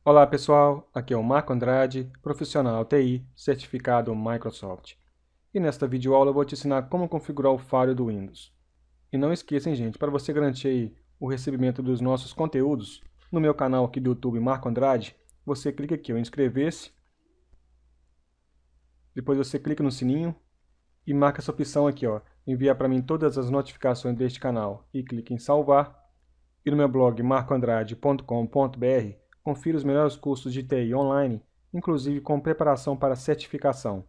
Olá pessoal, aqui é o Marco Andrade, profissional TI, certificado Microsoft. E nesta videoaula eu vou te ensinar como configurar o Firewall do Windows. E não esqueçam, gente, para você garantir aí o recebimento dos nossos conteúdos, no meu canal aqui do YouTube Marco Andrade, você clica aqui em inscrever-se, depois você clica no sininho e marca essa opção aqui, enviar para mim todas as notificações deste canal e clique em salvar. E no meu blog marcoandrade.com.br confira os melhores cursos de TI online, inclusive com preparação para certificação.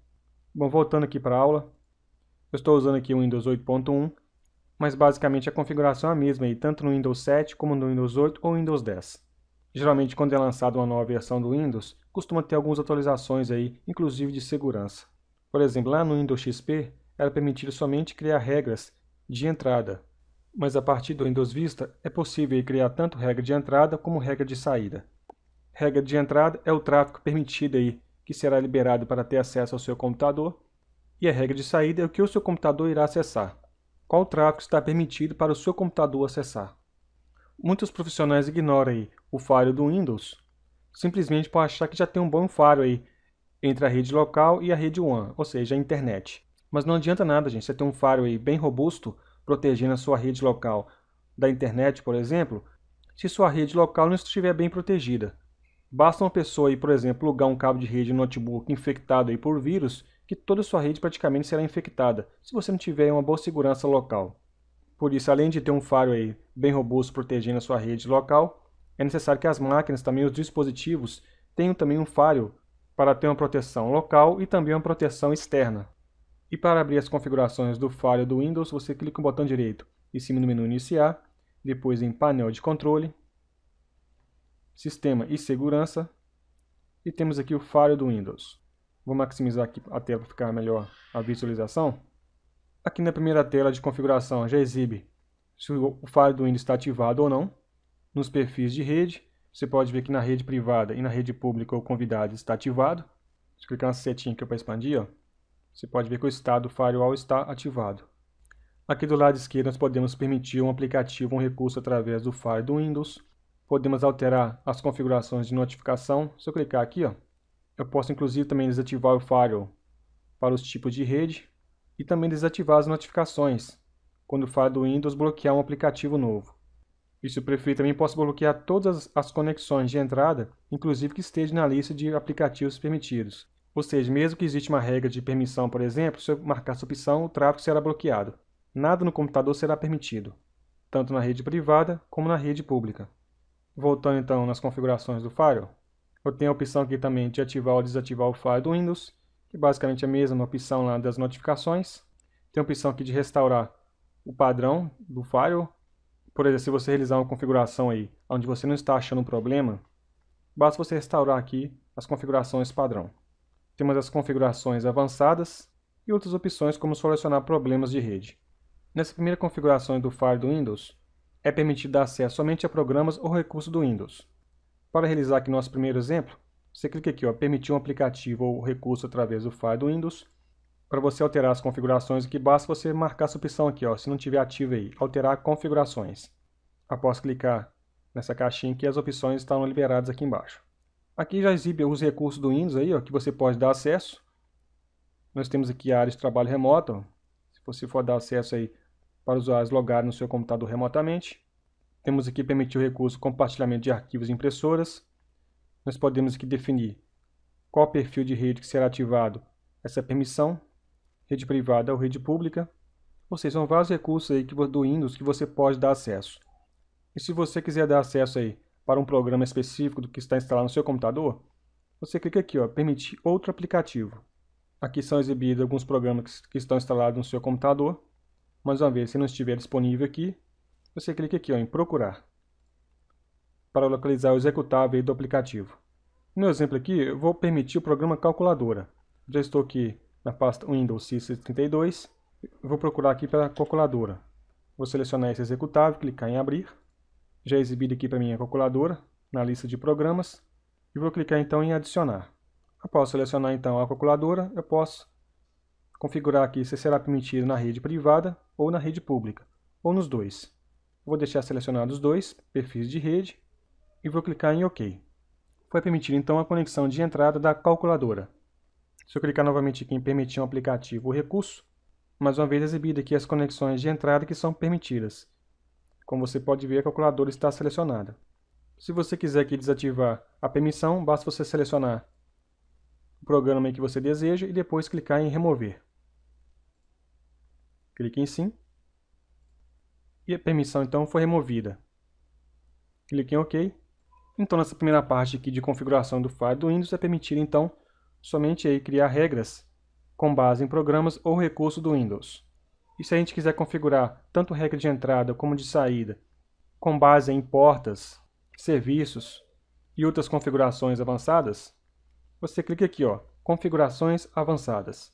Bom, voltando aqui para a aula, eu estou usando aqui o Windows 8.1, mas basicamente a configuração é a mesma, aí, tanto no Windows 7 como no Windows 8 ou Windows 10. Geralmente quando é lançada uma nova versão do Windows, costuma ter algumas atualizações aí, inclusive de segurança. Por exemplo, lá no Windows XP, era permitido somente criar regras de entrada, mas a partir do Windows Vista é possível criar tanto regra de entrada como regra de saída. Regra de entrada é o tráfego permitido aí, que será liberado para ter acesso ao seu computador, e a regra de saída é o que o seu computador irá acessar. Qual tráfego está permitido para o seu computador acessar? Muitos profissionais ignoram aí o firewall do Windows, simplesmente por achar que já tem um bom firewall aí entre a rede local e a rede WAN, ou seja, a internet. Mas não adianta nada, gente, você ter um firewall aí bem robusto, protegendo a sua rede local da internet, por exemplo, se sua rede local não estiver bem protegida. Basta uma pessoa aí, por exemplo, plugar um cabo de rede no notebook infectado aí por vírus, que toda a sua rede praticamente será infectada, se você não tiver uma boa segurança local. Por isso, além de ter um firewall aí bem robusto protegendo a sua rede local, é necessário que as máquinas, também os dispositivos, tenham também um firewall para ter uma proteção local e também uma proteção externa. E para abrir as configurações do firewall do Windows, você clica no botão direito em cima no menu Iniciar, depois em Painel de Controle, Sistema e Segurança, e temos aqui o firewall do Windows. Vou maximizar aqui a tela para ficar melhor a visualização. Aqui na primeira tela de configuração já exibe se o firewall do Windows está ativado ou não. Nos perfis de rede, você pode ver que na rede privada e na rede pública o convidado está ativado. Se clicar na setinha aqui para expandir, você pode ver que o estado do firewall está ativado. Aqui do lado esquerdo nós podemos permitir um aplicativo ou um recurso através do firewall do Windows. Podemos alterar as configurações de notificação. Se eu clicar aqui, eu posso inclusive também desativar o firewall para os tipos de rede e também desativar as notificações quando o firewall do Windows bloquear um aplicativo novo. E se eu preferir, também posso bloquear todas as conexões de entrada, inclusive que estejam na lista de aplicativos permitidos. Ou seja, mesmo que exista uma regra de permissão, por exemplo, se eu marcar essa opção, o tráfego será bloqueado. Nada no computador será permitido, tanto na rede privada como na rede pública. Voltando então nas configurações do firewall, eu tenho a opção aqui também de ativar ou desativar o firewall do Windows, que basicamente é a mesma opção lá das notificações. Tem a opção aqui de restaurar o padrão do firewall. Por exemplo, se você realizar uma configuração aí onde você não está achando um problema, basta você restaurar aqui as configurações padrão. Temos as configurações avançadas e outras opções como solucionar problemas de rede. Nessa primeira configuração do firewall do Windows, é permitido dar acesso somente a programas ou recursos do Windows. Para realizar aqui nosso primeiro exemplo, você clica aqui, permitir um aplicativo ou recurso através do firewall do Windows. Para você alterar as configurações, aqui basta você marcar essa opção aqui, se não estiver ativa aí, alterar configurações. Após clicar nessa caixinha aqui, as opções estão liberadas aqui embaixo. Aqui já exibe os recursos do Windows aí, que você pode dar acesso. Nós temos aqui a área de trabalho remoto, se você for dar acesso aí para usuários logarem no seu computador remotamente. Temos aqui permitir o recurso compartilhamento de arquivos e impressoras. Nós podemos aqui definir qual perfil de rede que será ativado essa permissão, rede privada ou rede pública. Ou seja, são vários recursos aí do Windows que você pode dar acesso. E se você quiser dar acesso aí para um programa específico do que está instalado no seu computador, você clica aqui, permitir outro aplicativo. Aqui são exibidos alguns programas que estão instalados no seu computador. Mais uma vez, se não estiver disponível aqui, você clica aqui em procurar para localizar o executável do aplicativo. No meu exemplo aqui, eu vou permitir o programa calculadora. Já estou aqui na pasta Windows x32, eu vou procurar aqui pela calculadora. Vou selecionar esse executável, clicar em abrir. Já é exibido aqui para mim a calculadora na lista de programas e vou clicar então em adicionar. Após selecionar então a calculadora, eu posso configurar aqui se será permitido na rede privada ou na rede pública, ou nos dois. Vou deixar selecionados os dois perfis de rede e vou clicar em OK. Foi permitida então a conexão de entrada da calculadora. Se eu clicar novamente aqui em permitir um aplicativo ou recurso, mais uma vez exibido aqui as conexões de entrada que são permitidas. Como você pode ver, a calculadora está selecionada. Se você quiser aqui desativar a permissão, basta você selecionar o programa que você deseja e depois clicar em remover. Clique em sim. E a permissão então foi removida. Clique em OK. Então nessa primeira parte aqui de configuração do Fire do Windows é permitido então somente aí criar regras com base em programas ou recursos do Windows. E se a gente quiser configurar tanto regra de entrada como de saída com base em portas, serviços e outras configurações avançadas, você clica aqui, ó, configurações avançadas.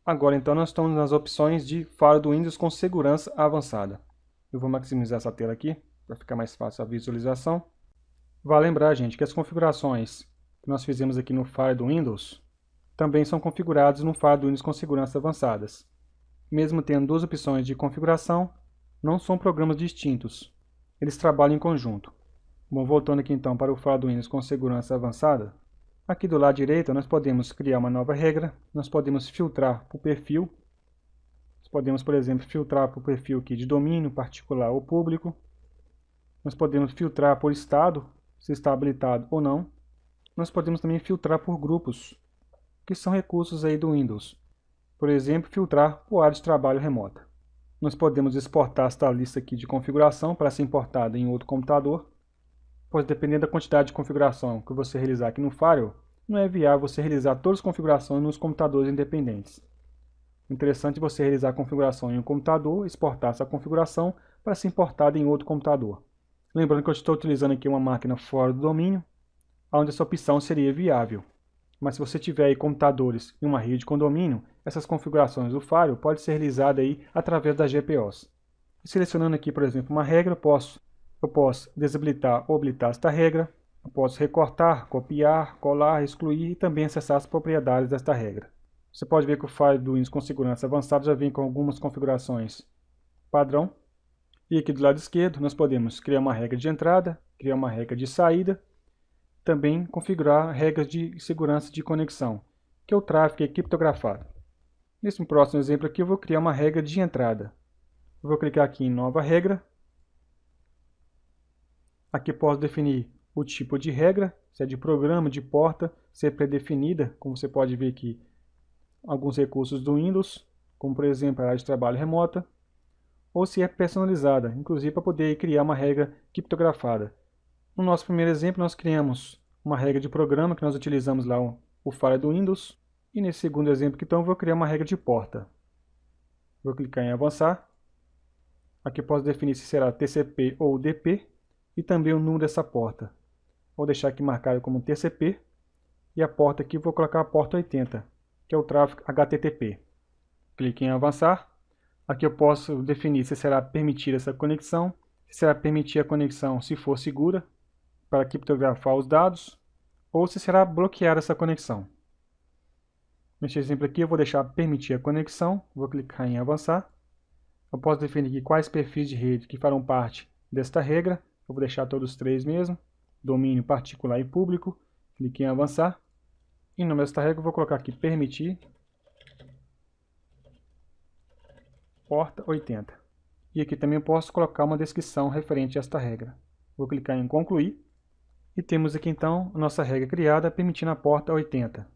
Agora então nós estamos nas opções de Fire do Windows com segurança avançada. Eu vou maximizar essa tela aqui para ficar mais fácil a visualização. Vale lembrar, gente, que as configurações que nós fizemos aqui no Fire do Windows também são configuradas no Fire do Windows com segurança avançadas. Mesmo tendo duas opções de configuração, não são programas distintos. Eles trabalham em conjunto. Bom, voltando aqui então para o Fire do Windows com segurança avançada, aqui do lado direito nós podemos criar uma nova regra, nós podemos filtrar por perfil, nós podemos, por exemplo, filtrar por perfil aqui de domínio, particular ou público, nós podemos filtrar por estado, se está habilitado ou não, nós podemos também filtrar por grupos, que são recursos aí do Windows, por exemplo, filtrar por área de trabalho remota. Nós podemos exportar esta lista aqui de configuração para ser importada em outro computador, pois dependendo da quantidade de configuração que você realizar aqui no Fire, não é viável você realizar todas as configurações nos computadores independentes. Interessante é você realizar a configuração em um computador, exportar essa configuração para ser importada em outro computador. Lembrando que eu estou utilizando aqui uma máquina fora do domínio, onde essa opção seria viável. Mas se você tiver aí computadores em uma rede com domínio, essas configurações do Fire podem ser realizadas aí através das GPOs. Selecionando aqui, por exemplo, uma regra, eu posso desabilitar ou habilitar esta regra, eu posso recortar, copiar, colar, excluir e também acessar as propriedades desta regra. Você pode ver que o Fire do Windows com segurança avançada já vem com algumas configurações padrão. E aqui do lado esquerdo nós podemos criar uma regra de entrada, criar uma regra de saída, também configurar regras de segurança de conexão, que é o tráfego criptografado. Nesse próximo exemplo aqui eu vou criar uma regra de entrada. Eu vou clicar aqui em nova regra. Aqui posso definir o tipo de regra, se é de programa, de porta, se é pré-definida, como você pode ver aqui, alguns recursos do Windows, como por exemplo a área de trabalho remota, ou se é personalizada, inclusive para poder criar uma regra criptografada. No nosso primeiro exemplo, nós criamos uma regra de programa que nós utilizamos lá o Fire do Windows. E nesse segundo exemplo, então, eu vou criar uma regra de porta. Vou clicar em avançar. Aqui eu posso definir se será TCP ou UDP e também o número dessa porta. Vou deixar aqui marcado como TCP e a porta aqui eu vou colocar a porta 80, que é o tráfego HTTP. Clique em avançar. Aqui eu posso definir se será permitida essa conexão, se será permitir a conexão se for segura, para criptografar os dados, ou se será bloquear essa conexão. Neste exemplo aqui eu vou deixar permitir a conexão, vou clicar em avançar. Eu posso definir aqui quais perfis de rede que farão parte desta regra, eu vou deixar todos três mesmo, domínio particular e público, clique em avançar. Em nome desta regra eu vou colocar aqui permitir, porta 80. E aqui também eu posso colocar uma descrição referente a esta regra. Vou clicar em concluir. E temos aqui então a nossa regra criada permitindo a porta 80.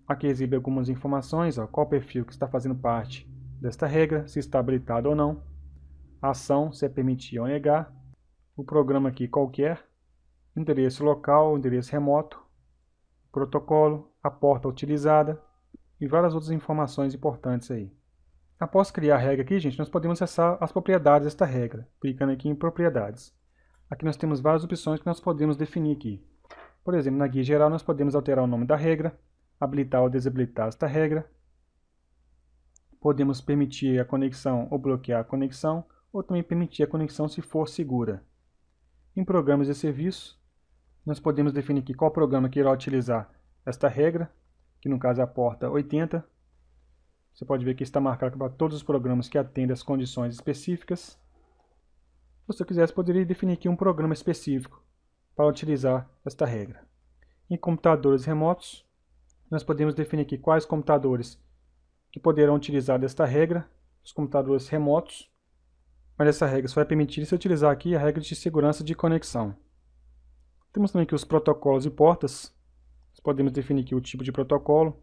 Aqui exibe algumas informações, qual perfil que está fazendo parte desta regra, se está habilitado ou não, a ação, se é permitir ou negar, o programa aqui qualquer, endereço local, endereço remoto, protocolo, a porta utilizada e várias outras informações importantes aí. Após criar a regra aqui, gente, nós podemos acessar as propriedades desta regra, clicando aqui em propriedades. Aqui nós temos várias opções que nós podemos definir aqui. Por exemplo, na guia geral nós podemos alterar o nome da regra, habilitar ou desabilitar esta regra. Podemos permitir a conexão ou bloquear a conexão, ou também permitir a conexão se for segura. Em programas e serviços, nós podemos definir aqui qual programa que irá utilizar esta regra, que no caso é a porta 80. Você pode ver que está marcado para todos os programas que atendem às condições específicas. Se você quisesse, poderia definir aqui um programa específico para utilizar esta regra. Em computadores remotos, nós podemos definir aqui quais computadores que poderão utilizar desta regra, os computadores remotos, mas essa regra só vai permitir se utilizar aqui a regra de segurança de conexão. Temos também aqui os protocolos e portas. Nós podemos definir aqui o tipo de protocolo,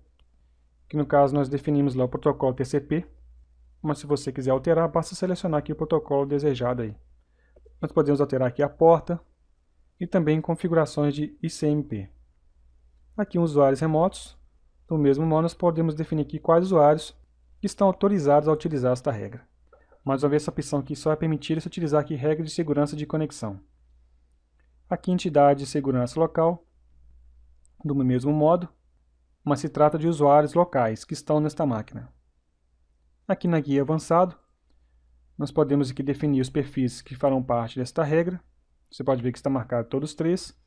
que no caso nós definimos lá o protocolo TCP, mas se você quiser alterar, basta selecionar aqui o protocolo desejado aí. Nós podemos alterar aqui a porta e também configurações de ICMP. Aqui em usuários remotos, do mesmo modo nós podemos definir aqui quais usuários que estão autorizados a utilizar esta regra. Mais uma vez, essa opção aqui só é permitir se utilizar aqui regra de segurança de conexão. Aqui entidade de segurança local, do mesmo modo, mas se trata de usuários locais que estão nesta máquina. Aqui na guia avançado, nós podemos aqui definir os perfis que farão parte desta regra. Você pode ver que está marcado todos os três.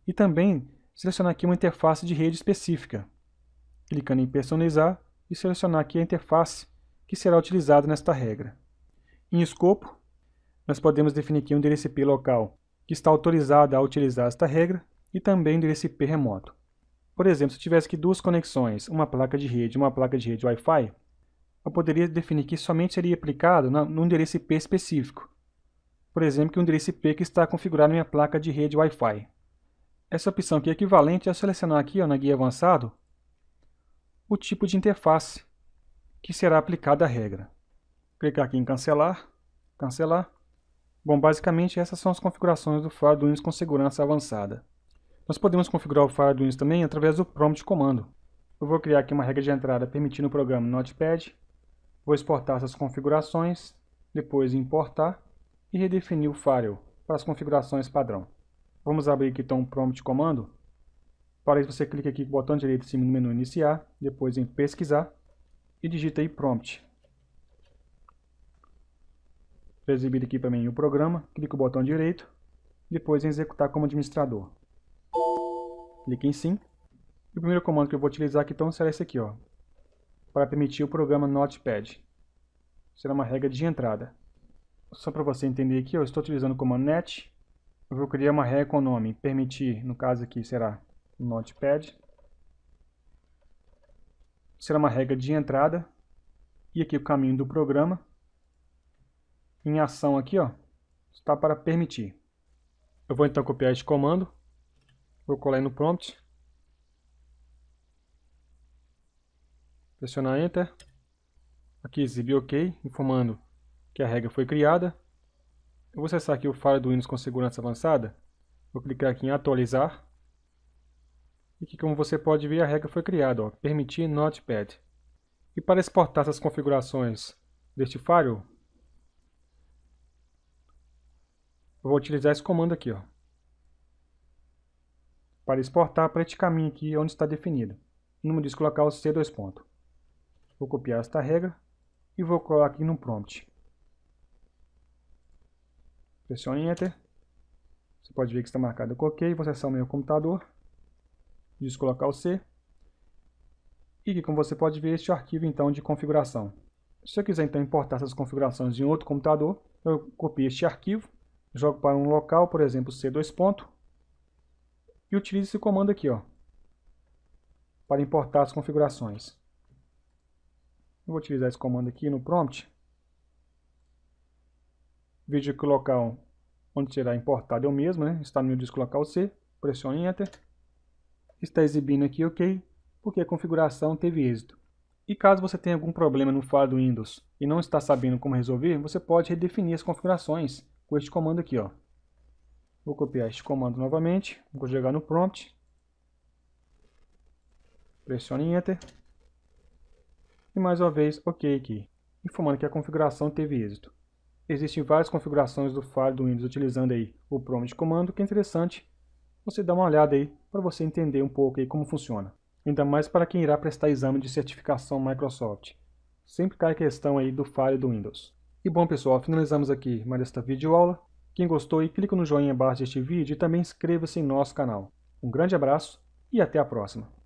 E também selecionar aqui uma interface de rede específica. Clicando em personalizar e selecionar aqui a interface que será utilizada nesta regra. Em escopo, nós podemos definir aqui um endereço IP local que está autorizado a utilizar esta regra e também um endereço IP remoto. Por exemplo, se eu tivesse aqui duas conexões, uma placa de rede e uma placa de rede Wi-Fi, eu poderia definir que somente seria aplicado no endereço IP específico. Por exemplo, que o endereço IP que está configurado na minha placa de rede Wi-Fi. Essa opção aqui é equivalente a selecionar aqui na guia avançado o tipo de interface que será aplicada a regra. Clicar aqui em cancelar, cancelar. Bom, basicamente essas são as configurações do firewall do Windows com segurança avançada. Nós podemos configurar o firewall do Windows também através do prompt comando. Eu vou criar aqui uma regra de entrada permitindo o programa Notepad. Vou exportar essas configurações, depois importar e redefinir o firewall para as configurações padrão. Vamos abrir aqui então o prompt comando. Para isso você clica aqui com o botão direito em cima no menu iniciar, depois em pesquisar e digita aí prompt. Exibido aqui para mim o programa, clique com o botão direito, depois em executar como administrador. Clique em sim. E o primeiro comando que eu vou utilizar aqui então será esse aqui, ó, para permitir o programa Notepad. Será uma regra de entrada. Só para você entender aqui, eu estou utilizando o comando net. Eu vou criar uma regra com o nome permitir, no caso aqui será Notepad. Será uma regra de entrada. E aqui o caminho do programa. Em ação aqui, ó, está para permitir. Eu vou então copiar este comando. Vou colar no prompt. Pressionar Enter. Aqui exibir OK, informando que a regra foi criada. Eu vou acessar aqui o firewall do Windows com segurança avançada. Vou clicar aqui em atualizar. E aqui, como você pode ver, a regra foi criada, ó, permitir Notepad. E para exportar essas configurações deste firewall, eu vou utilizar esse comando aqui, ó, para exportar para este caminho aqui onde está definido. No disco local C2 ponto. Vou copiar esta regra e vou colar aqui no prompt. Pressione Enter. Você pode ver que está marcado com OK. Vou acessar o meu computador. Disco local C. E aqui, como você pode ver, este arquivo então de configuração. Se eu quiser então importar essas configurações em outro computador, eu copio este arquivo, jogo para um local, por exemplo, C2 ponto, e utilizo esse comando aqui, ó, para importar as configurações. Eu vou utilizar esse comando aqui no prompt. Veja que o local onde será importado é o mesmo, né? Está no meu disco local C. Pressione Enter. Está exibindo aqui OK, porque a configuração teve êxito. E caso você tenha algum problema no firewall do Windows e não está sabendo como resolver, você pode redefinir as configurações com este comando aqui, ó. Vou copiar este comando novamente, vou jogar no prompt. Pressione Enter. E mais uma vez OK aqui, informando que a configuração teve êxito. Existem várias configurações do firewall do Windows utilizando aí o prompt comando, que é interessante você dar uma olhada aí para você entender um pouco aí como funciona. Ainda mais para quem irá prestar exame de certificação Microsoft. Sempre cai a questão aí do firewall do Windows. E bom pessoal, finalizamos aqui mais esta videoaula. Quem gostou aí, clica no joinha abaixo deste vídeo e também inscreva-se em nosso canal. Um grande abraço e até a próxima.